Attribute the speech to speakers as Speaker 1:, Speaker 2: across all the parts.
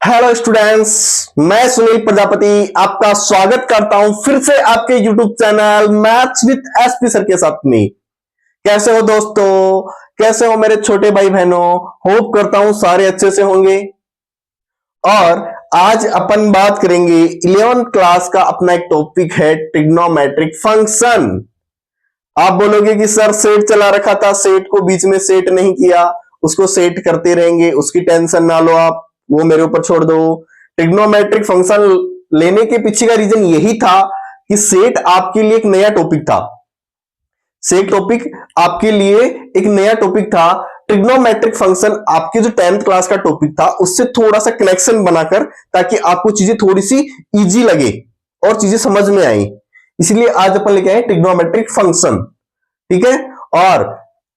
Speaker 1: Hello students, मैं सुनील प्रजापति आपका स्वागत करता हूं फिर से आपके YouTube channel maths with SP sir के साथ में। कैसे हो दोस्तों, कैसे हो मेरे छोटे भाई बहनों? होप करता हूं सारे अच्छे से होंगे। और आज अपन बात करेंगे 11th क्लास का अपना एक टॉपिक है ट्रिग्नोमेट्रिक फंक्शन। आप बोलोगे कि सर सेट चला रखा था, सेट को बीच में सेट नहीं किया, उसको सेट करते रहेंगे, उसकी टेंशन ना लो आप, वो मेरे ऊपर छोड़ दो। ट्रिग्नोमेट्रिक फंक्शन लेने के पीछे का रीजन यही था कि सेट आपके लिए एक नया टॉपिक था। सेट टॉपिक आपके लिए एक नया टॉपिक था। ट्रिग्नोमेट्रिक फंक्शन आपके जो 10th क्लास का टॉपिक था उससे थोड़ा सा कनेक्शन बनाकर, ताकि आपको चीजें थोड़ी सी इजी लगे और चीजें समझ में आई, इसलिए आज अपन लेके आए ट्रिग्नोमेट्रिक फंक्शन। ठीक है, और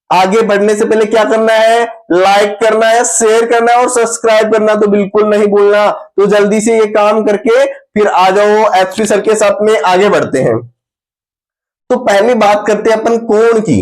Speaker 1: आगे बढ़ने से पहले क्या करना है? लाइक करना है, शेयर करना है और सब्सक्राइब करना तो बिल्कुल नहीं भूलना। तो जल्दी से ये काम करके फिर आ जाओ, एचपी सर के साथ में आगे बढ़ते हैं। तो पहले बात करते हैं अपन कोण की।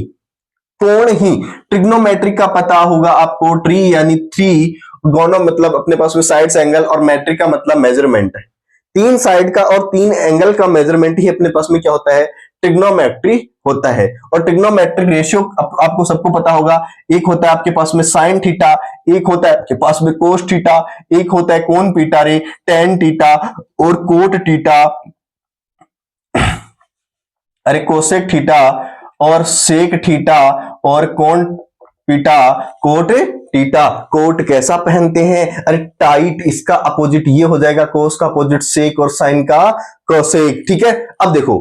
Speaker 1: कोण ही ट्रिग्नोमेट्रिक का पता होगा आपको, ट्री यानी थ्री, गोनो मतलब अपने पास में साइड्स एंगल, और मैट्रिक का मतलब मेजरमेंट है। तीन साइड का और तीन एंगल का मेजरमेंट ही अपने पास में क्या होता है? ट्रिग्नोमेट्री होता है। और ट्रिग्नोमेट्रिक रेशियो आपको सबको पता होगा, एक होता है आपके पास में साइन थीटा, एक होता है आपके पास में कोस थीटा, एक होता है कोन पीटा रे, टेन थीटा और कोट थीटा, अरे कोसेक थीटा और सेक थीटा और कोन पीटा, कोट थीटा। कोट कैसा पहनते हैं? अरे टाइट, इसका अपोजिट ये हो जाएगा कोस का अपोजिट सेक और साइन का कोसेक। ठीक है, अब देखो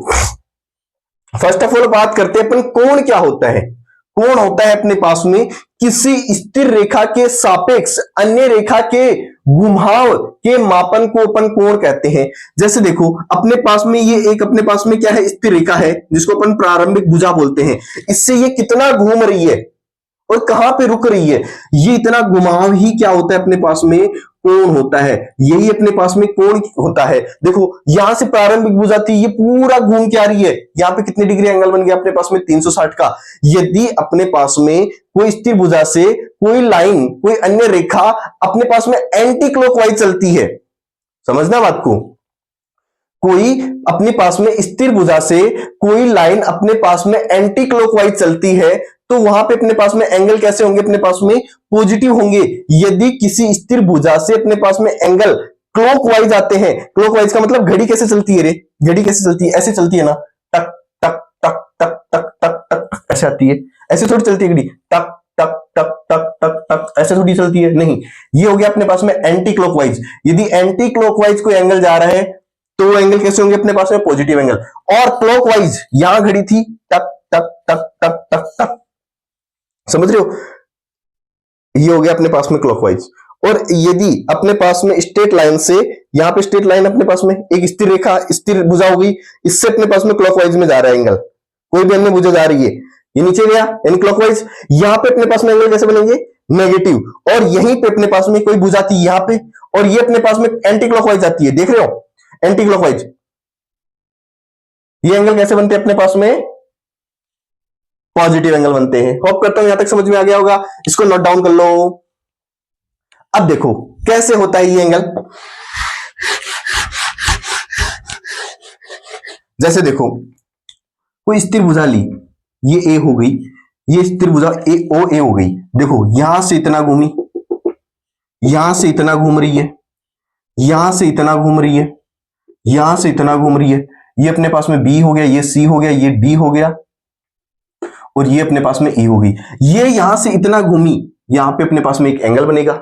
Speaker 1: फर्स्ट ऑफ ऑल बात करते हैं अपन कोण क्या होता है। कोण होता है अपने पास में किसी स्थिर रेखा के सापेक्ष अन्य रेखा के घुमाव के मापन को अपन कोण कहते हैं। जैसे देखो अपने पास में ये एक अपने पास में क्या है? स्थिर रेखा है जिसको अपन प्रारंभिक भुजा बोलते हैं। इससे ये कितना घूम रही है और कहां पे रुक रही है, ये इतना घुमाव ही क्या होता है? अपने पास में कोण होता है। यही अपने पास में कोण होता है। देखो यहां से प्रारंभिक भुजा थी, ये पूरा घूम के आ रही है। यहाँ पे कितने डिग्री एंगल बन गया अपने पास में? 360 का। यदि अपने पास में कोई स्थिर भुजा से कोई लाइन, कोई अन्य रेखा अपने पास में एंटी क्लॉकवाइज चलती है, समझना बात को, कोई अपने पास में स्थिर भुजा से कोई लाइन अपने पास में एंटी क्लॉकवाइज चलती है, तो वहां पे अपने पास में एंगल कैसे होंगे? अपने पास में पॉजिटिव होंगे। यदि किसी स्थिर भुजा से अपने पास में एंगल क्लॉकवाइज आते हैं, क्लॉकवाइज का मतलब घड़ी कैसे चलती है रे? घड़ी कैसे चलती है? ऐसे चलती है ना, टक टक टक टक टक टक टक टक, ऐसे आती है। ऐसे थोड़ी चलती है घड़ी, टक टक टक टक टक टक, ऐसे थोड़ी चलती है। नहीं, ये हो गया अपने पास में एंटी क्लॉकवाइज। यदि एंटी क्लॉकवाइज कोई एंगल जा रहा है तो एंगल कैसे होंगे अपने पास में? Positive angle. और क्लॉकवाइज यहां घड़ी थी, टक टक टक टक टक टक, समझ रहे हो? ये हो गया अपने पास में क्लॉकवाइज। और यदि अपने पास में स्ट्रेट लाइन से, यहां पे स्ट्रेट लाइन अपने पास में एक स्थिर रेखा, स्थिर भुजा हो गई, इससे अपने पास में क्लॉकवाइज में जा रहा है एंगल, कोई भी अन्य भुजा जा रही है, ये नीचे गया यानी क्लॉकवाइज। यहां पे अपने पास में एंगल कैसे बनेंगे? नेगेटिव। और यहीं पे अपने पास में कोई भुजा थी यहां पे, और ये अपने पास में एंटी क्लॉकवाइज आती है, देख रहे हो? एंटी क्लॉकवाइज ये एंगल कैसे बनते हैं अपने पास में? पॉजिटिव एंगल बनते हैं। होप करता हूं यहां तक समझ में आ गया होगा, इसको नोट डाउन कर लो। अब देखो कैसे होता है ये एंगल। जैसे देखो कोई स्थिर भुजा ली, ये ए हो गई, ये स्थिर भुजा ए ओ ए हो गई। देखो यहां से इतना घूमी, यहां से इतना घूम रही है, यहां से इतना घूम रही है, यहां से इतना घूम रही है। ये अपने पास में बी हो गया, ये सी हो गया, ये डी हो गया, और ये अपने पास में ई हो गई। ये यहां से इतना घूमी, यहां पे अपने पास में एक एंगल बनेगा,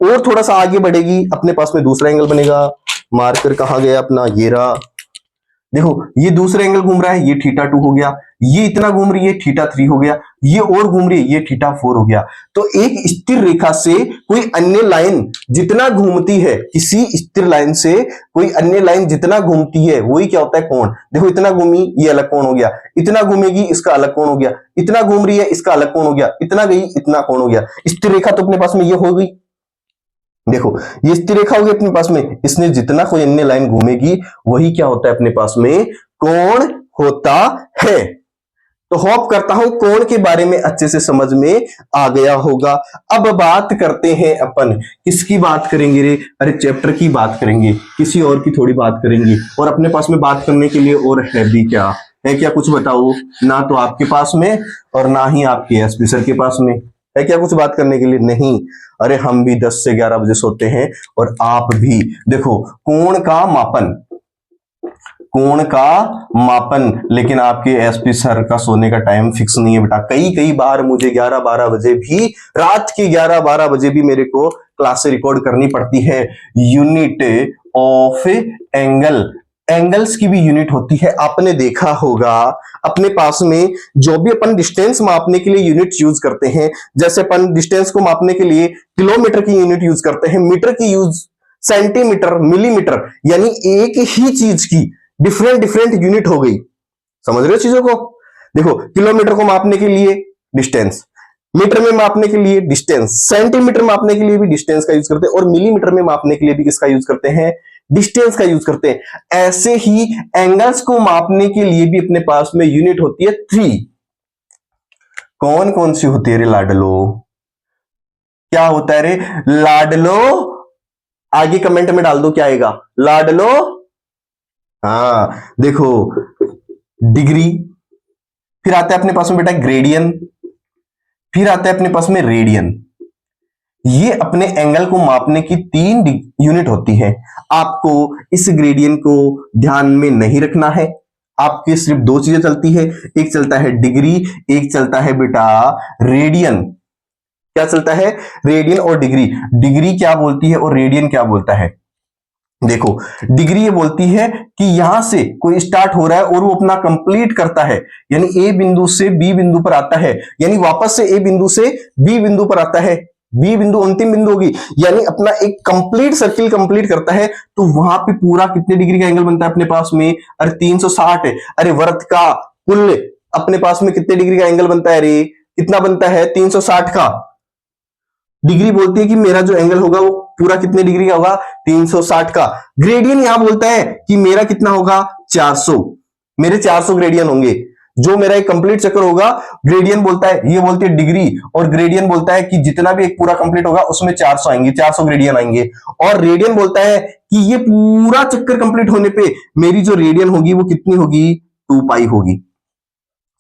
Speaker 1: और थोड़ा सा आगे बढ़ेगी अपने पास में दूसरा एंगल बनेगा। मार्कर कहां गया अपना? ये रहा। देखो ये दूसरा एंगल घूम रहा है, ये थीटा 2 हो गया। ये इतना घूम रही है, थीटा 3 हो गया। ये और घूम रही है, ये थीटा 4 हो गया। तो एक स्थिर रेखा से कोई अन्य लाइन जितना घूमती है, किसी स्थिर लाइन से कोई अन्य लाइन जितना घूमती है, वही क्या होता है? कोण। देखो इतना घूमी, ये अलग कोण हो गया, इतना घूमेगी इसका अलग कोण हो गया, इतना घूम रही है इसका अलग कोण हो गया, इतना गई इतना कोण हो गया। स्थिर रेखा तो अपने पास में ये हो गई। देखो ये स्थिर रेखा होगी अपने पास में, इसने जितना कोई अन्य लाइन घूमेगी वही क्या होता है अपने पास में? कोण होता है। तो होप करता हूं कोण के बारे में अच्छे से समझ में आ गया होगा। अब बात करते हैं अपन, किसकी बात करेंगे रे? अरे चैप्टर की बात करेंगे, किसी और की थोड़ी बात करेंगे। और अपने पास में बात करने के लिए और है भी क्या? है क्या कुछ बताओ? ना तो आपके पास में और ना ही आपके एसपी सर के पास में है क्या कुछ बात करने के लिए? नहीं। अरे हम भी 10 से 11 बजे सोते हैं और आप भी। देखो कोण का मापन, कोण का मापन, लेकिन आपके एसपी सर का सोने का टाइम फिक्स नहीं है बेटा। कई कई बार मुझे 11-12 बजे भी, रात के 11-12 बजे भी मेरे को क्लास से रिकॉर्ड करनी पड़ती है। यूनिट ऑफ एंगल, एंगल्स की भी यूनिट होती है। आपने देखा होगा अपने पास में जो भी अपन डिस्टेंस मापने के लिए यूनिट यूज करते हैं, जैसे अपन डिस्टेंस को मापने के लिए किलोमीटर की यूनिट यूज करते हैं, मीटर की यूज सेंटीमीटर, मिलीमीटर, यानी एक ही चीज की डिफरेंट डिफरेंट यूनिट हो गई। समझ रहे हो चीजों को? देखो किलोमीटर को मापने के लिए डिस्टेंस, मीटर में मापने के लिए डिस्टेंस, सेंटीमीटर मापने के लिए भी डिस्टेंस का यूज करते हैं, और मिलीमीटर में मापने के लिए भी किसका यूज करते हैं? डिस्टेंस का यूज करते हैं। ऐसे ही एंगल्स को मापने के लिए भी अपने पास में यूनिट होती है 3। कौन कौन सी होती है रे लाडलो? क्या होता है रे लाडलो? आगे कमेंट में डाल दो क्या आएगा लाडलो। हाँ देखो डिग्री, फिर आता है अपने पास में बेटा ग्रेडियन, फिर आता है अपने पास में रेडियन। ये अपने एंगल को मापने की 3 यूनिट होती है। आपको इस ग्रेडियन को ध्यान में नहीं रखना है। आपके सिर्फ 2 चीजें चलती है, एक चलता है डिग्री, एक चलता है बेटा रेडियन। क्या चलता है? रेडियन और डिग्री। डिग्री क्या बोलती है और रेडियन क्या बोलता है? देखो डिग्री ये बोलती है कि यहां से कोई स्टार्ट हो रहा है और वो अपना कंप्लीट करता है, यानी ए बिंदु से बी बिंदु पर आता है, यानी वापस से ए बिंदु से बी बिंदु पर आता है, बी बिंदु अंतिम बिंदु होगी, यानी अपना एक कंप्लीट सर्किल कंप्लीट करता है। तो वहां पे पूरा कितने डिग्री का एंगल बनता है अपने पास में? अरे 360 है। अरे वृत्त का कुल अपने पास में कितने डिग्री का एंगल बनता है रे? कितना बनता है? 360 का। डिग्री बोलती है कि मेरा जो एंगल होगा वो पूरा कितने डिग्री का होगा? 360 का। ग्रेडियन यहां बोलता है कि मेरा कितना होगा? 400। मेरे 400 ग्रेडियन होंगे। जो मेरा एक कंप्लीट चक्कर होगा, ग्रेडियन बोलता है, ये बोलती है डिग्री, और ग्रेडियन बोलता है कि जितना भी एक पूरा कंप्लीट होगा उसमें 400 आएंगे, 400 ग्रेडियन आएंगे। और रेडियन बोलता है कि ये पूरा चक्कर कंप्लीट होने पे मेरी जो रेडियन होगी वो कितनी होगी? 2 पाई होगी।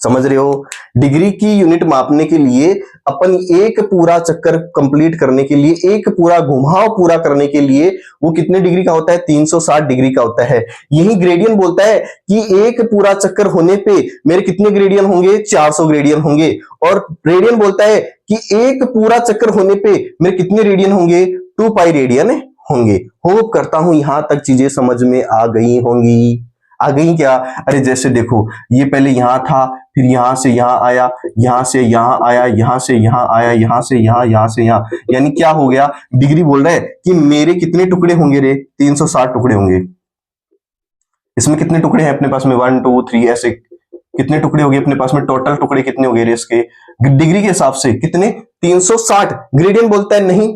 Speaker 1: समझ रहे हो? डिग्री की यूनिट मापने के लिए अपन एक पूरा चक्कर कंप्लीट करने के लिए, एक पूरा घुमाव पूरा करने के लिए वो कितने डिग्री का होता है? 360 डिग्री का होता है। यही ग्रेडियन बोलता है कि एक पूरा चक्कर होने पे मेरे कितने ग्रेडियन होंगे? 400 ग्रेडियन होंगे। और रेडियन बोलता है कि एक पूरा चक्कर होने पे मेरे कितने रेडियन होंगे? 2 पाई रेडियन होंगे। होप करता हूं यहां तक चीजें समझ में आ गई होंगी। आ गई क्या? अरे जैसे देखो ये पहले यहां था, फिर यहां से यहां आया, यहां से यहां आया, यहां से यहां आया, यहां से यहां, यहां से यहां, यानी क्या हो गया? डिग्री बोल रहा है कि मेरे कितने टुकड़े होंगे रे? 360 टुकड़े होंगे। इसमें कितने टुकड़े हैं अपने पास में? 1 2 3 ऐसे कितने टुकड़े हो गए अपने पास में? टोटल टुकड़े कितने हो गए रे इसके डिग्री के हिसाब से? कितने? 360। ग्रेडियन बोलता है नहीं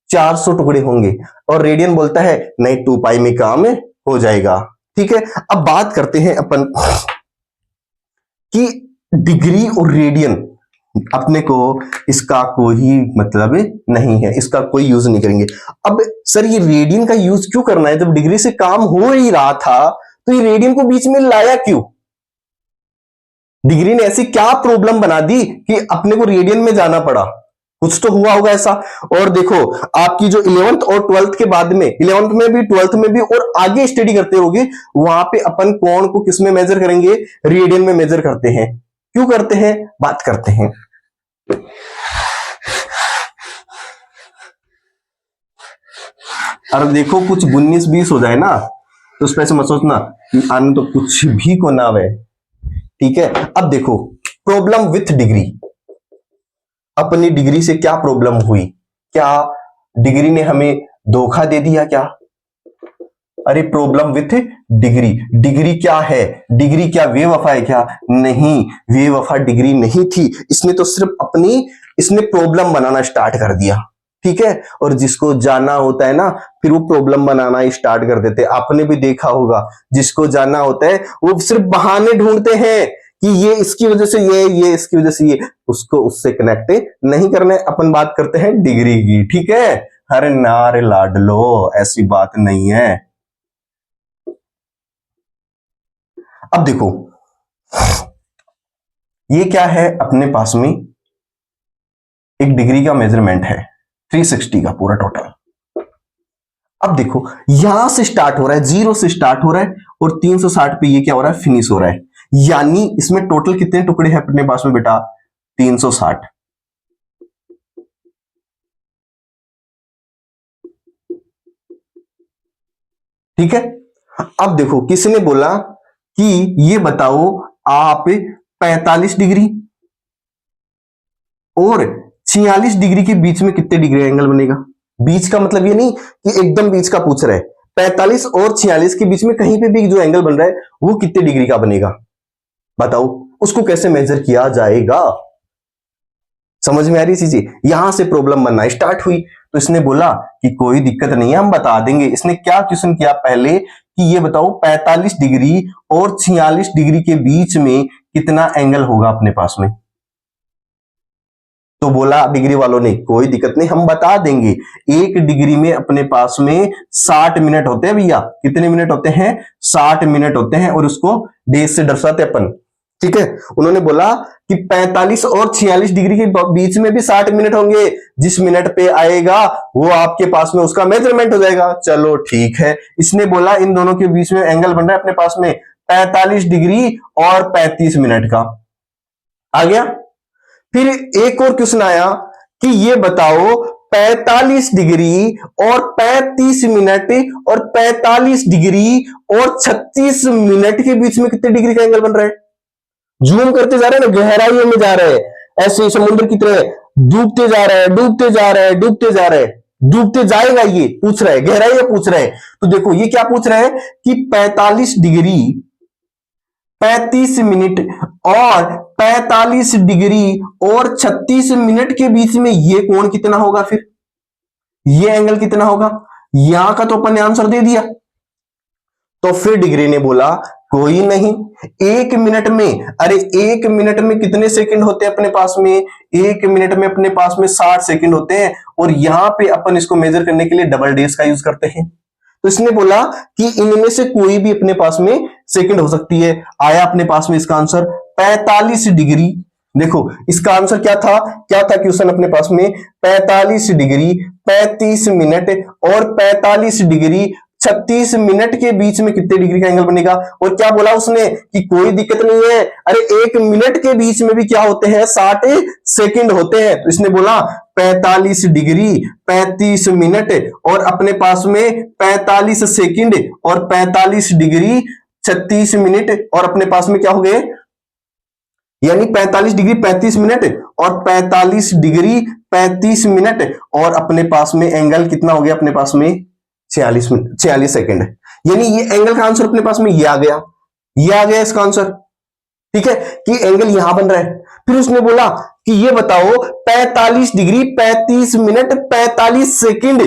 Speaker 1: 400 टुकड़े होंगे, और रेडियन बोलता है नहीं 2 पाई में काम हो जाएगा। ठीक है, अब बात करते हैं अपन कि डिग्री और रेडियन, अपने को इसका कोई मतलब नहीं है, इसका कोई यूज नहीं करेंगे। अब सर ये रेडियन का यूज क्यों करना है? जब डिग्री से काम हो ही रहा था तो ये रेडियन को बीच में लाया क्यों? डिग्री ने ऐसी क्या प्रॉब्लम बना दी कि अपने को रेडियन में जाना पड़ा? कुछ तो हुआ होगा ऐसा। और देखो आपकी जो 11th और 12th के बाद में, 11th में भी 12th में भी और आगे स्टडी करते होगे, वहां पे अपन कोण को किस में मेजर करेंगे? रेडियन में मेजर करते हैं। क्यों करते हैं? बात करते हैं। अरे देखो कुछ 19-20 हो जाए ना तो उस पर ऐसे मत सोचना कि आने तो कुछ भी को ना है। ठीक है, अब देखो प्रॉब्लम विथ डिग्री। अपनी डिग्री से क्या प्रॉब्लम हुई? क्या डिग्री ने हमें धोखा दे दिया क्या? अरे प्रॉब्लम विथ डिग्री। डिग्री क्या है? डिग्री क्या बेवफा है क्या? नहीं, बेवफा डिग्री नहीं थी। इसने तो सिर्फ इसने प्रॉब्लम बनाना स्टार्ट कर दिया। ठीक है, और जिसको जाना होता है ना फिर वो प्रॉब्लम बनाना स्टार्ट कर देते। आपने भी देखा होगा जिसको जाना होता है वो सिर्फ बहाने ढूंढते हैं कि ये इसकी वजह से ये इसकी वजह से ये, उसको उससे कनेक्ट नहीं करना है। अपन बात करते हैं डिग्री की, ठीक है। अरे नारे लाडलो, ऐसी बात नहीं है। अब देखो ये क्या है, अपने पास में एक डिग्री का मेजरमेंट है 360 का पूरा टोटल। अब देखो यहां से स्टार्ट हो रहा है, 0 से स्टार्ट हो रहा है और 360 पे ये क्या हो रहा है, फिनिश हो रहा है। यानी इसमें टोटल कितने टुकड़े हैं अपने पास में बेटा, 360। ठीक है। अब देखो किसने बोला कि ये बताओ आप 45 डिग्री और 46 डिग्री के बीच में कितने डिग्री एंगल बनेगा। बीच का मतलब ये नहीं कि एकदम बीच का पूछ रहे हैं, 45 और 46 के बीच में कहीं पे भी जो एंगल बन रहा है वो कितने डिग्री का बनेगा, बताओ उसको कैसे मेजर किया जाएगा। समझ में आ रही चीजें। यहां से प्रॉब्लम बनना स्टार्ट हुई, तो इसने बोला कि कोई दिक्कत नहीं है, हम बता देंगे। इसने क्या क्वेश्चन किया पहले कि ये बताओ 45 डिग्री और 46 डिग्री के बीच में कितना एंगल होगा अपने पास में। तो बोला डिग्री वालों ने कोई दिक्कत नहीं, हम बता देंगे। एक डिग्री में अपने पास में 60 मिनट होते हैं भैया। कितने मिनट होते हैं, 60 मिनट होते हैं, और उसको डेज से दर्शाते अपन। ठीक है। उन्होंने बोला कि 45 और 46 डिग्री के बीच में भी 60 मिनट होंगे, जिस मिनट पे आएगा वो आपके पास में उसका मेजरमेंट हो जाएगा। चलो ठीक है। इसने बोला इन दोनों के बीच में एंगल बन रहा है अपने पास में 45 डिग्री और 35 मिनट का। आ गया। फिर एक और क्वेश्चन आया कि ये बताओ 45 डिग्री और 35 मिनट और 45 डिग्री और 36 मिनट के बीच में कितने डिग्री का एंगल बन रहा है। जूम करते जा रहे हैं ना, गहराइयों में जा रहे हैं, ऐसे समुद्र की तरह डूबते जा रहे हैं, डूबते जा रहे हैं, डूबते जा रहे हैं, डूबते जाएगा ये पूछ रहा है, गहराइयां पूछ रहा है। तो देखो ये क्या पूछ रहा है कि 45 डिग्री 35 मिनट और 45 डिग्री और 36 मिनट के बीच में ये कोण कितना होगा, फिर ये एंगल कितना होगा। यहां का तो अपन ने आंसर दे दिया। तो फिर डिग्री ने बोला कोई नहीं, एक मिनट में, अरे एक मिनट में कितने सेकंड होते हैं अपने पास में, एक मिनट में अपने पास में 60 सेकंड होते हैं, और यहां पे अपन इसको मेजर करने के लिए डबल डेज का यूज करते हैं। तो इसने बोला कि इनमें से कोई भी अपने पास में सेकंड हो सकती है। आया अपने पास में इसका आंसर 45 डिग्री। देखो इसका आंसर क्या था, क्या था क्वेश्चन अपने पास में, 45 डिग्री 35 मिनट और 45 डिग्री 36 मिनट के बीच में कितने डिग्री का एंगल बनेगा। और क्या बोला उसने कि कोई दिक्कत नहीं है, अरे एक मिनट के बीच में भी क्या होते हैं, 60 सेकंड होते हैं। तो इसने बोला 45 डिग्री 35 मिनट और अपने पास में 45 सेकंड और 45 डिग्री 36 मिनट और अपने पास में क्या हो गए, यानी 45 डिग्री 35 मिनट और 45 डिग्री 35 मिनट और अपने पास में एंगल कितना हो गया अपने पास में 46 सेकंड। यानी ये एंगल का आंसर अपने पास में ये आ गया, ये आ गया इसका आंसर। ठीक है कि एंगल यहां बन रहा है। फिर उसने बोला कि ये बताओ 45 डिग्री 35 मिनट 45 सेकंड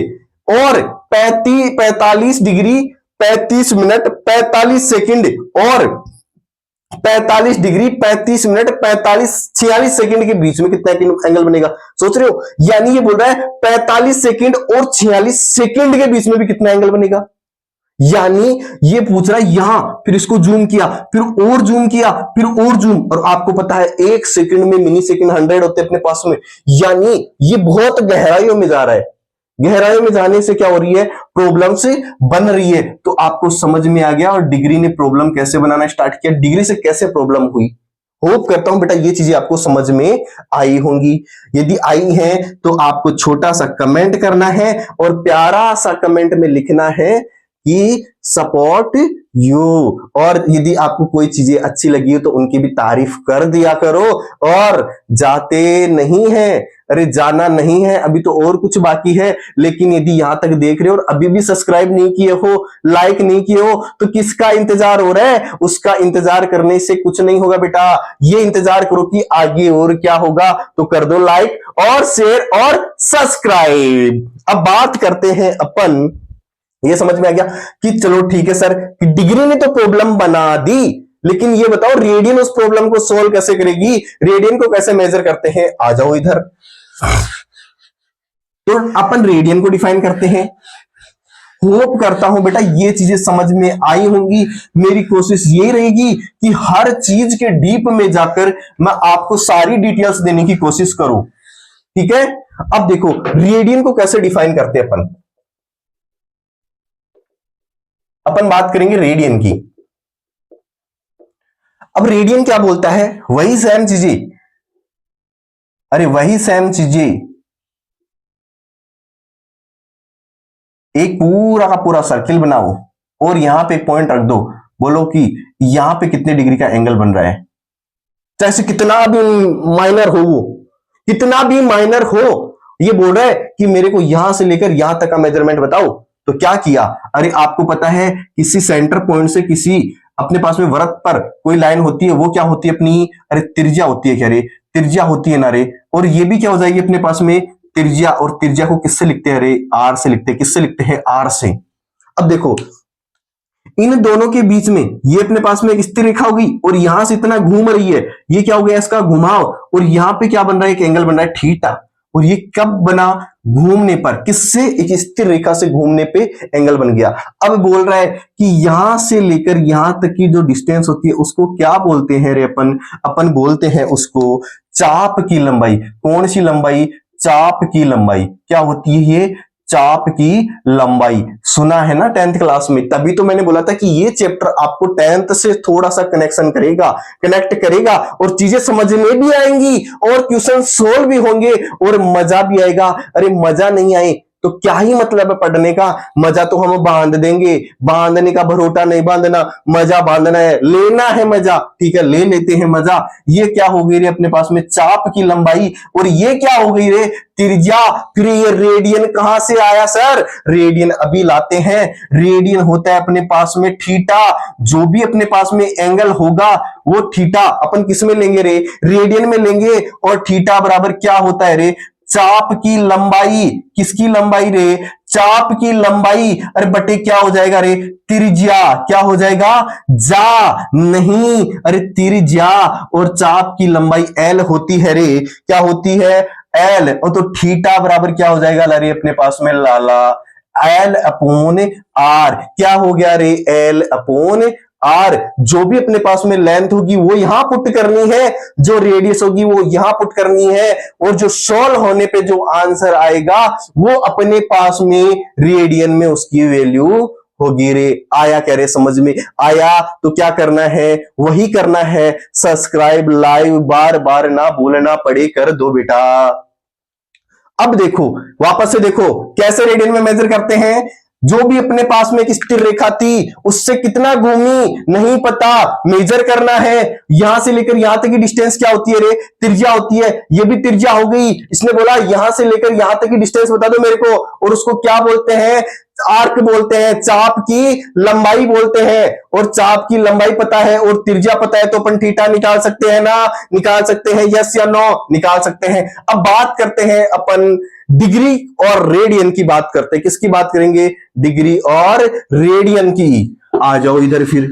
Speaker 1: और 45 डिग्री 35 मिनट 45 सेकंड और 45 डिग्री 35 मिनट 46 सेकंड के बीच में कितना एंगल बनेगा। सोच रहे हो, यानी ये बोल रहा है 45 सेकंड और 46 सेकंड के बीच में भी कितना एंगल बनेगा। यानी ये पूछ रहा है यहां, फिर इसको जूम किया, फिर और जूम किया, फिर और जूम, और आपको पता है एक सेकंड में मिनी सेकंड 100 होते हैं अपने पास में। यानी ये बहुत गहराइयों में जा रहा है। गहराई में जाने से क्या हो रही है, प्रॉब्लम से बन रही है। तो आपको समझ में आ गया और डिग्री ने प्रॉब्लम कैसे बनाना स्टार्ट किया, डिग्री से कैसे प्रॉब्लम हुई। होप करता हूं बेटा ये चीजें आपको समझ में आई होंगी। यदि आई हैं तो आपको छोटा सा कमेंट करना है और प्यारा सा कमेंट में लिखना है कि सपोर्ट यू। और यदि आपको कोई चीजें अच्छी लगी हो तो उनकी भी तारीफ कर दिया करो। और जाते नहीं है, अरे जाना नहीं है, अभी तो और कुछ बाकी है। लेकिन यदि यहां तक देख रहे हो और अभी भी सब्सक्राइब नहीं किए हो, लाइक नहीं किए हो, तो किसका इंतजार हो रहा है। उसका इंतजार करने से कुछ नहीं होगा बेटा, ये इंतजार करो कि आगे और क्या होगा। तो कर दो लाइक और शेयर और सब्सक्राइब। अब बात करते हैं अपन, ये समझ में आ गया कि चलो ठीक है सर कि डिग्री ने तो प्रॉब्लम बना दी, लेकिन ये बताओ रेडियन उस प्रॉब्लम को सोल्व कैसे करेगी, रेडियन को कैसे मेजर करते हैं, आ जाओ इधर। तो अपन रेडियन को डिफाइन करते हैं। होप करता हूं बेटा ये चीजें समझ में आई होंगी। मेरी कोशिश ये रहेगी कि हर चीज के डीप में जाकर मैं आपको सारी डिटेल्स देने की कोशिश करूं, ठीक है। अब देखो रेडियन को कैसे डिफाइन करते हैं अपन बात करेंगे रेडियन की। अब रेडियन क्या बोलता है, वही सेम चीजें, अरे वही सेम चीजें, एक पूरा का पूरा सर्किल बनाओ और यहां पे पॉइंट रख दो, बोलो कि यहां पे कितने डिग्री का एंगल बन रहा है, चाहे कितना भी माइनर हो, वो कितना भी माइनर हो, ये बोल रहा है कि मेरे को यहां से लेकर यहां तक का मेजरमेंट बताओ। तो क्या किया, अरे आपको पता है किसी सेंटर पॉइंट से किसी अपने पास में वृत्त पर कोई लाइन होती है, वो क्या होती है अपनी, अरे त्रिज्या होती है, क्या रे त्रिज्या होती है ना रे, और ये भी क्या हो जाएगी अपने पास में त्रिज्या, और त्रिज्या को किससे लिखते हैं, अरे आर से लिखते हैं, किससे लिखते हैं, आर से। अब देखो इन दोनों के बीच में ये अपने पास में एक स्थिर रेखा होगी और यहां से इतना घूम रही है, ये क्या हो गया इसका घुमाव, और यहां पे क्या बन रहा है, एक एंगल बन रहा है थीटा, और ये कब बना, घूमने पर, किससे, एक स्थिर रेखा से घूमने पे एंगल बन गया। अब बोल रहा है कि यहां से लेकर यहां तक की जो डिस्टेंस होती है उसको क्या बोलते हैं रे, अपन बोलते हैं उसको चाप की लंबाई। कौन सी लंबाई, चाप की लंबाई। क्या होती है ये, चाप की लंबाई। सुना है ना 10th क्लास में, तभी तो मैंने बोला था कि ये चैप्टर आपको 10th से थोड़ा सा कनेक्ट करेगा और चीजें समझ में भी आएंगी और क्वेश्चन सोल्व भी होंगे और मजा भी आएगा। अरे मजा नहीं आए तो क्या ही मतलब है पढ़ने का, मजा तो हम बांध देंगे, बांधने का भरोटा नहीं बांधना, मजा बांधना है, लेना है मजा, ठीक है ले लेते हैं मजा। ये क्या हो गई रे अपने पास में चाप की लंबाई, और ये क्या हो गई रे त्रिज्या। फिर ये रेडियन कहां से आया सर, रेडियन अभी लाते हैं। रेडियन होता है अपने पास में थीटा, जो भी अपने पास में एंगल होगा वो थीटा अपन किस में लेंगे रे, रेडियन में लेंगे, और थीटा बराबर क्या होता है रे, चाप की लंबाई। किसकी लंबाई रे, चाप की लंबाई, अरे बटे क्या हो जाएगा रे, त्रिज्या। क्या हो जाएगा, जा नहीं, अरे त्रिज्या, और चाप की लंबाई एल होती है रे, क्या होती है, एल। और तो थीटा बराबर क्या हो जाएगा रे अपने पास में, लाला एल अपॉन आर। क्या हो गया रे, एल अपॉन आर। जो भी अपने पास में लेंथ होगी वो यहां पुट करनी है, जो रेडियस होगी वो यहां पुट करनी है, और जो सॉल्व होने पे जो आंसर आएगा वो अपने पास में रेडियन में उसकी वैल्यू होगी रे। आया क्या रे, समझ में आया? तो क्या करना है, वही करना है, सब्सक्राइब लाइव बार बार ना भूलना पड़े, कर दो बेटा। अब देखो वापस से देखो कैसे रेडियन में मेजर करते हैं। जो भी अपने पास में एक स्थिर रेखा थी उससे कितना घूमी नहीं पता, मेजर करना है। यहां से लेकर यहां तक की डिस्टेंस क्या होती है रे, त्रिज्या होती है। ये भी त्रिज्या हो गई। इसने बोला यहां से लेकर यहां तक की डिस्टेंस बता दो मेरे को, और उसको क्या बोलते हैं, आर्क बोलते हैं, चाप की लंबाई बोलते हैं। और चाप की लंबाई पता है और त्रिज्या पता है तो अपन थीटा निकाल सकते हैं ना, निकाल सकते हैं, यस या नो, निकाल सकते हैं। अब बात करते हैं अपन डिग्री और रेडियन की बात करते हैं। किसकी बात करेंगे, डिग्री और रेडियन की। आ जाओ इधर फिर,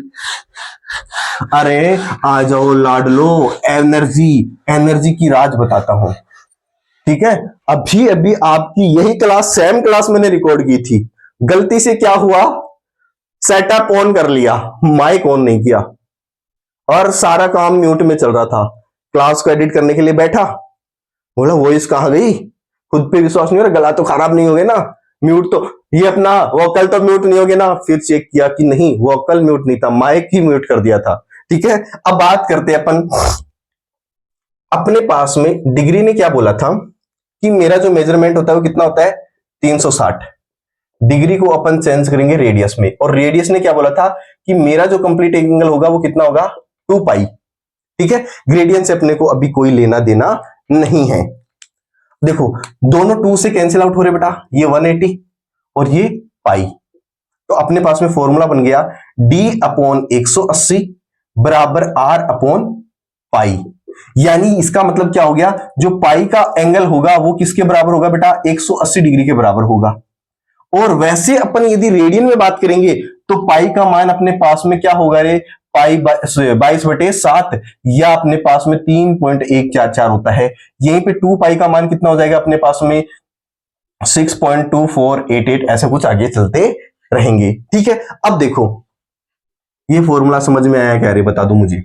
Speaker 1: अरे आ जाओ लाडलो, एनर्जी की राज बताता हूं, ठीक है। अभी अभी आपकी यही क्लास सेम क्लास मैंने रिकॉर्ड की थी, गलती से क्या हुआ, सेटअप ऑन कर लिया, माइक ऑन नहीं किया, और सारा काम म्यूट में चल रहा था। क्लास को एडिट करने के लिए बैठा, बोला वॉइस कहां गई, खुद पे विश्वास नहीं हो रहा, गला तो खराब नहीं हो गया ना, म्यूट तो ये अपना वोकल तो म्यूट नहीं हो गया ना। फिर चेक किया कि नहीं वोकल म्यूट नहीं था, माइक ही म्यूट कर दिया था, ठीक है। अब बात करते हैं अपन, अपने पास में डिग्री ने क्या बोला था कि मेरा जो मेजरमेंट होता है वो कितना होता है, 360। डिग्री को अपन चेंज करेंगे रेडियस में, और रेडियस ने क्या बोला था कि मेरा जो कंप्लीट एंगल होगा वो कितना होगा, 2 पाई, ठीक है। ग्रेडियंट से अपने को अभी कोई लेना देना नहीं है। देखो दोनों 2 से कैंसिल आउट हो रहे बेटा, ये 180 और ये पाई, तो अपने पास में फॉर्मूला बन गया d/180 बराबर r/पाई। यानी इसका मतलब क्या हो गया, जो पाई का एंगल होगा वो किसके बराबर होगा बेटा, 180 डिग्री के बराबर होगा। और वैसे अपन यदि रेडियन में बात करेंगे तो पाई का मान अपने पास में क्या होगा रे, पाई 22/7 या अपने पास में 3.144 होता है। यहीं पे 2 पाई का मान कितना हो जाएगा अपने पास में 6.2488, ऐसे कुछ आगे चलते रहेंगे। ठीक है, अब देखो ये फॉर्मूला समझ में आया क्या रे, बता दो मुझे।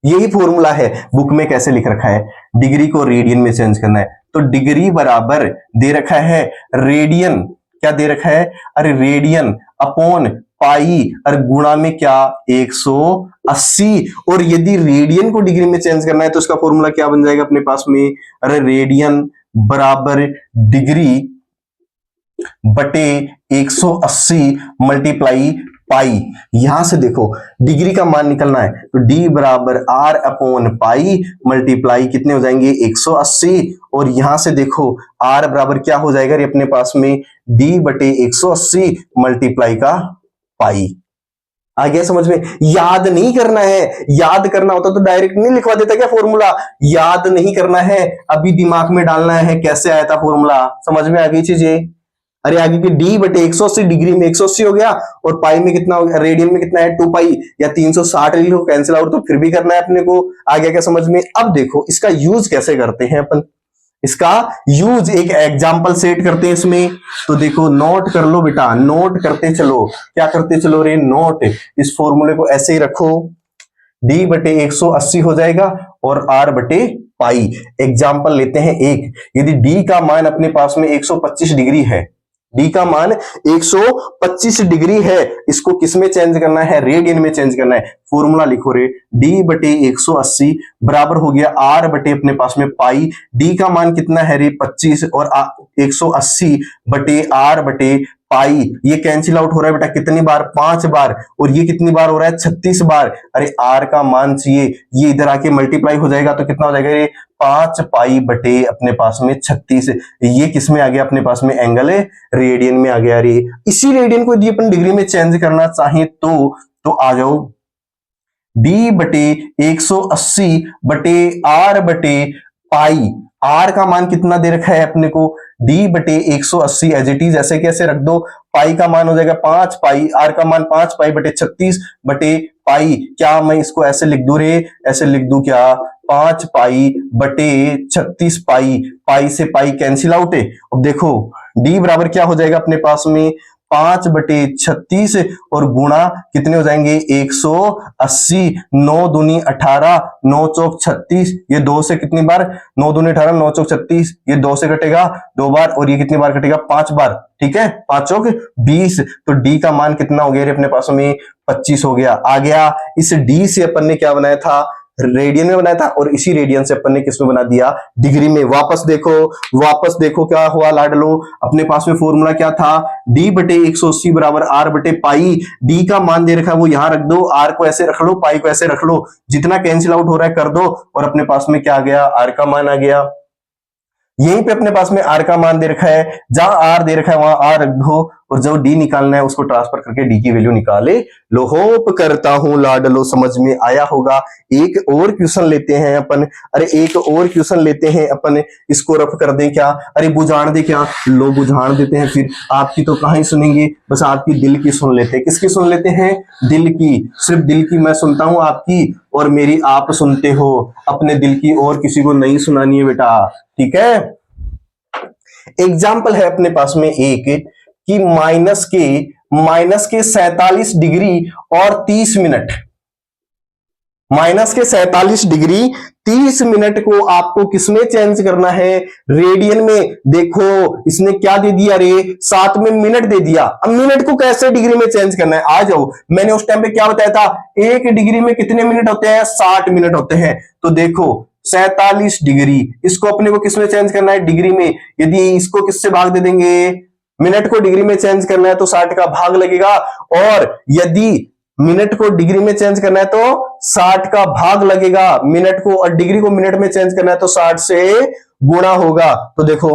Speaker 1: यही फॉर्मूला है, बुक में कैसे लिख रखा है, डिग्री को रेडियन में चेंज करना है। तो डिग्री बराबर दे रखा है रेडियन, क्या दे रखा है, अरे रेडियन अपॉन पाई और गुणा में क्या 180। और यदि रेडियन को डिग्री में चेंज करना है तो इसका फॉर्मूला क्या बन जाएगा अपने पास में, अरे रेडियन बराबर डिग्री बटे 180 मल्टीप्लाई पाई। यहां से देखो डिग्री का मान निकलना है तो डी बराबर आर अपॉन पाई मल्टीप्लाई कितने हो जाएंगे 180। और यहां से देखो आर बराबर क्या हो जाएगा ये अपने पास में डी बटे 180 मल्टीप्लाई का पाई। आ गया समझ में? याद नहीं करना है, याद करना होता तो डायरेक्ट नहीं लिखवा देता क्या फॉर्मूला, याद नहीं करना है, अभी दिमाग में डालना है कैसे आया था फॉर्मूला। समझ में आ गई चीजें? अरे आगे की डी बटे 180, डिग्री में 180 हो गया और पाई में कितना हो गया, रेडियन में कितना है 2 पाई या 360 लिखो, कैंसिल आउट तो फिर भी करना है अपने को। आ गया क्या समझ में? अब देखो इसका यूज कैसे करते हैं अपन, इसका यूज एक एग्जांपल सेट करते हैं इसमें। तो देखो नोट कर लो बेटा, नोट करते चलो, क्या करते चलो रे, नोट। इस फॉर्मूले को ऐसे ही रखो, डी बटे 180 हो जाएगा और आर बटे पाई। एग्जाम्पल लेते हैं एक, यदि डी का मान अपने पास में 125 डिग्री है, डी का मान 125 डिग्री है, इसको किस में चेंज करना है, रेडियन में चेंज करना है। फॉर्मूला लिखो रे, डी बटे 180 बराबर हो गया आर बटे अपने पास में पाई। डी का मान कितना है रे 25 और 180 बटे आर बटे पाई, ये कैंसिल आउट हो रहा है बेटा कितनी बार, 5 बार, और ये कितनी बार हो रहा है 36 बार। अरे आर का मान चाहिए, ये इधर आके मल्टीप्लाई हो जाएगा तो कितना हो जाएगा ये 5 पाई बटे अपने पास में 36। ये किस में आ गया अपने पास में, एंगल रेडियन में आ गया रे। इसी रेडियन को यदि अपन डिग्री में चेंज करना चाहें तो आ जाओ, डी बटे 180 बटे आर बटे पाई। आर का मान कितना दे रखा है अपने को, डी बटे 180 एज इट इज ऐसे कैसे रख दो, पाई का मान हो जाएगा 5 पाई, आर का मान 5 पाई बटे 36 बटे पाई। क्या मैं इसको ऐसे लिख दूं रे, ऐसे लिख दूं क्या, 5 पाई बटे 36 पाई, पाई से पाई कैंसिल आउट है। अब देखो डी बराबर क्या हो जाएगा अपने पास में 5 बटे 36 और गुणा कितने हो जाएंगे 180, 9 दूनी 18, 9 चौक 36, ये 2 से कितनी बार, 9 दूनी 18, 9 चौक 36, ये 2 से कटेगा 2 बार और ये कितनी बार कटेगा 5 बार। ठीक है, 5 चौक 20, तो डी का मान कितना हो गया अपने पास में 25 हो गया। आ गया, इस डी से अपन ने क्या बनाया था, रेडियन में बनाया था, और इसी रेडियन से अपन ने किस में बना दिया, डिग्री में। वापस देखो क्या हुआ लाडलो, अपने पास में फॉर्मूला क्या था, डी बटे 180 बराबर आर बटे पाई। डी का मान दे रखा है वो यहां रख दो, आर को ऐसे रख लो, पाई को ऐसे रख लो, जितना कैंसिल आउट हो रहा है कर दो, और अपने पास में क्या आ गया, आर का मान आ गया। यहीं पे अपने पास में आर का मान दे रखा है, जहां आर दे रखा है वहां आर रख दो, और जो डी निकालना है उसको ट्रांसफर करके डी की वैल्यू निकाले लो। होप करता हूं लाडलो समझ में आया होगा। एक और क्वेश्चन लेते हैं अपन, अरे एक और क्वेश्चन लेते हैं अपन, इसको रफ कर दें क्या, अरे बुझाण दे क्या, लो बुझाण देते हैं, फिर आपकी तो कहां ही सुनेंगे, बस आपकी दिल की सुन लेते हैं। किसकी सुन लेते हैं, दिल की, सिर्फ दिल की मैं सुनता हूं आपकी, और मेरी आप सुनते हो, अपने दिल की और किसी को नहीं सुनानी है बेटा। ठीक है, एग्जाम्पल है अपने पास में एक कि माइनस के 47 डिग्री और 30 मिनट, माइनस के 47 डिग्री 30 मिनट को आपको किसमें चेंज करना है, रेडियन में। देखो इसने क्या दे दिया रे, साथ में मिनट दे दिया। अब मिनट को कैसे डिग्री में चेंज करना है, आ जाओ, मैंने उस टाइम पे क्या बताया था, एक डिग्री में कितने मिनट होते हैं, 60 मिनट होते हैं। तो देखो 47 डिग्री, इसको अपने को किसमें चेंज करना है, डिग्री में। यदि इसको किससे भाग दे देंगे, मिनट को डिग्री में चेंज करना है तो 60 का भाग लगेगा, और यदि मिनट को डिग्री में चेंज करना है तो 60 का भाग लगेगा मिनट को, और डिग्री को मिनट में चेंज करना है तो 60 से गुणा होगा। तो देखो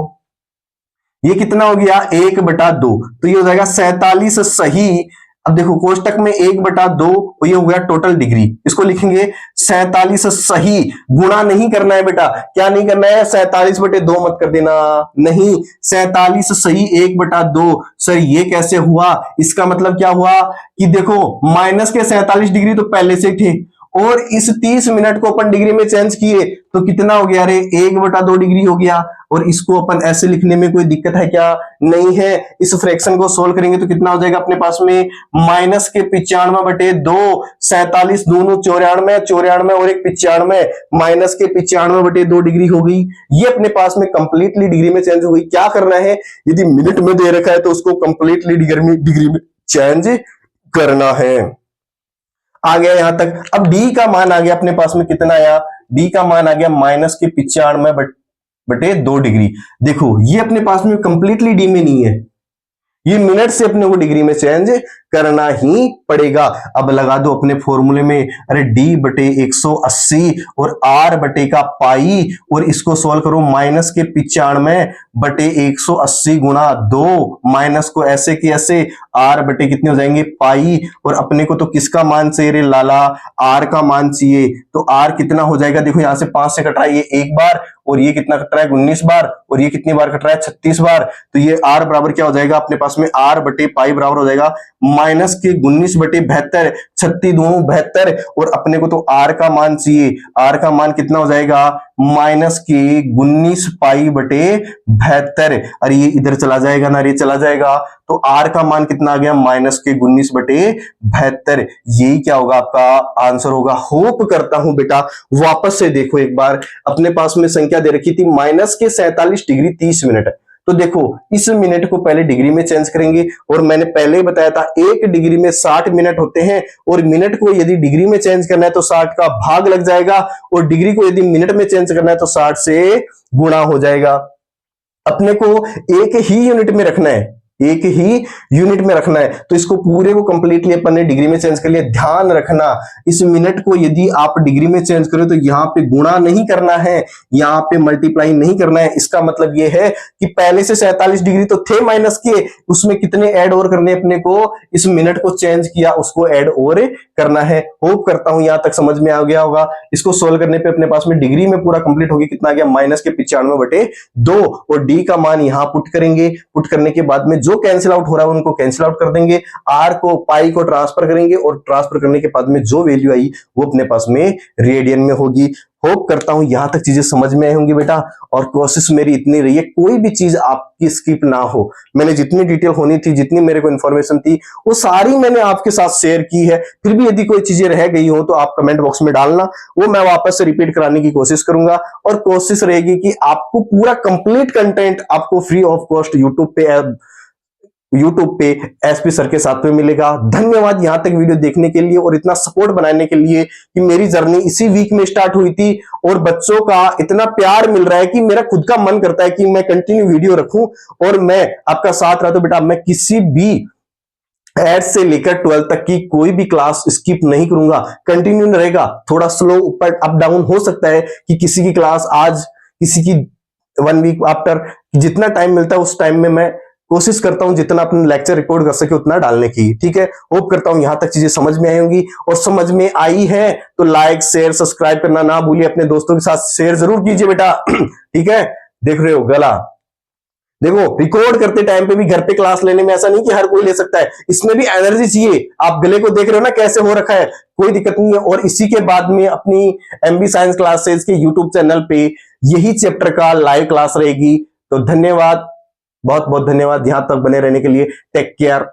Speaker 1: ये कितना हो गया 1/2, तो ये हो जाएगा 47 सही अब देखो कोष्टक में 1/2 ये हो गया टोटल डिग्री, इसको लिखेंगे 47 सही, गुणा नहीं करना है बेटा, क्या नहीं करना है, 47/2 मत कर देना, नहीं 47 सही 1/2। सर ये कैसे हुआ, इसका मतलब क्या हुआ कि देखो माइनस के 47 डिग्री तो पहले से थे और इस 30 मिनट को अपन डिग्री में चेंज किए तो कितना हो गया रे, 1/2 डिग्री हो गया। और इसको अपन ऐसे लिखने में कोई दिक्कत है क्या, नहीं है। इस फ्रैक्शन को सोल्व करेंगे तो कितना हो जाएगा अपने पास में, माइनस के 95/2, 47 दोनों 94, 94 और एक 95, माइनस के 95/2 डिग्री हो गई। ये अपने पास में कंप्लीटली डिग्री में चेंज हो गई। क्या करना है, यदि मिनट में दे रखा है तो उसको कंप्लीटली डिग्री में चेंज करना है। आ गया यहां तक। अब डी का मान आ गया अपने पास में, कितना आया, डी का मान आ गया माइनस के 95/2 डिग्री। देखो ये अपने पास में कंप्लीटली डी में नहीं है, ये मिनट से अपने को डिग्री में चेंज करना ही पड़ेगा। अब लगा दो अपने फॉर्मूले में, अरे d/180 और r बटे का पाई, और इसको सॉल्व करो, माइनस के 95/180 गुणा 2, माइनस को ऐसे के ऐसे, r बटे कितने हो जाएंगे पाई, और अपने को तो किसका मान चाहिए रे लाला, r का मान चाहिए। तो r कितना हो जाएगा, देखो यहां से 5 से कट रहा है ये एक बार, और ये कितना कट रहा है 19 बार, और ये कितनी बार कट रहा है 36 बार। तो ये r बराबर क्या हो जाएगा अपने पास में, r बटे पाई बराबर हो जाएगा माइनस के 19/72, 36 दूनी 72, और अपने को तो r का मान चाहिए, r का मान कितना हो जाएगा, माइनस के 19 पाई बटे 72। अरे ये इधर चला जाएगा ना, ये चला जाएगा, तो r का मान कितना आ गया, माइनस के 19/72। यही क्या होगा आपका आंसर होगा। होप करता हूं बेटा वापस से देखो एक बार, अपने पास में संख्या दे रखी थी माइनस के 47 डिग्री 30 मिनट, तो देखो इस मिनट को पहले डिग्री में चेंज करेंगे, और मैंने पहले ही बताया था 1 डिग्री में 60 मिनट होते हैं, और मिनट को यदि डिग्री में चेंज करना है तो 60 का भाग लग जाएगा, और डिग्री को यदि मिनट में चेंज करना है तो 60 से गुणा हो जाएगा। अपने को एक ही यूनिट में रखना है, एक ही यूनिट में रखना है, तो इसको पूरे को कंप्लीटली अपन ने डिग्री में चेंज कर लिया। ध्यान रखना इस मिनट को यदि आप डिग्री में चेंज करें तो यहां पे गुणा नहीं करना है, यहां पे मल्टीप्लाई नहीं करना है। इसका मतलब यह है कि पहले से 47 डिग्री तो थे माइनस के, उसमें कितने ऐड और करने अपने को, इस मिनट को चेंज किया उसको ऐड और करना है। होप करता हूं यहां तक समझ में आ गया होगा। इसको सोल्व करने पे अपने पास में डिग्री में पूरा कंप्लीट हो गया, कितना आ गया, माइनस के 95/2, और डी का मान यहां पुट करेंगे। पुट करने के बाद में जो कैंसिल आउट हो रहा है उनको कैंसिल आउट कर देंगे, आर को पाई को ट्रांसफर करेंगे, और ट्रांसफर करने के बाद में जो वैल्यू आई वो अपने पास में रेडियन में होगी। होप करता हूं यहां तक चीजें समझ में आई होंगी बेटा, और कोशिश मेरी इतनी रही है कोई भी चीज आपकी स्किप ना हो। मैंने जितनी डिटेल होनी थी, जितनी मेरे को इन्फॉर्मेशन थी, वो सारी मैंने आपके साथ शेयर की है। फिर भी यदि कोई चीजें रह गई हो तो आप कमेंट बॉक्स में डालना, वो मैं वापस से रिपीट कराने की कोशिश करूंगा, और कोशिश रहेगी कि आपको पूरा कंप्लीट कंटेंट आपको फ्री ऑफ कॉस्ट यूट्यूब पे एसपी सर के साथ में मिलेगा। धन्यवाद यहां तक वीडियो देखने के लिए और इतना सपोर्ट बनाने के लिए, कि मेरी जर्नी इसी वीक में स्टार्ट हुई थी और बच्चों का इतना प्यार मिल रहा है कि मेरा खुद का मन करता है कि मैं कंटिन्यू वीडियो रखूं और मैं आपका साथ रहा। तो बेटा मैं किसी भी एड से लेकर 12 तक की कोई भी क्लास स्किप नहीं करूंगा, कंटिन्यू रहेगा। थोड़ा स्लो ऊपर अप डाउन हो सकता है कि किसी की क्लास आज, किसी की 1 वीक आफ्टर, जितना टाइम मिलता है उस टाइम में मैं कोशिश करता हूं जितना अपने लेक्चर रिकॉर्ड कर सके उतना डालने की। ठीक है, होप करता हूं यहां तक चीजें समझ में आई होंगी, और समझ में आई है तो लाइक शेयर सब्सक्राइब करना ना भूलिए। अपने दोस्तों के साथ शेयर जरूर कीजिए बेटा। ठीक है, देख रहे हो गला, देखो रिकॉर्ड करते टाइम पे भी घर पे क्लास लेने में ऐसा नहीं कि हर कोई ले सकता है, इसमें भी एनर्जी चाहिए। आप गले को देख रहे हो ना कैसे हो रखा है, कोई दिक्कत नहीं है। और इसी के बाद में अपनी एमबी साइंस क्लासेस के यूट्यूब चैनल पे यही चैप्टर का लाइव क्लास रहेगी। तो धन्यवाद, बहुत बहुत धन्यवाद यहां तक बने रहने के लिए। Take care.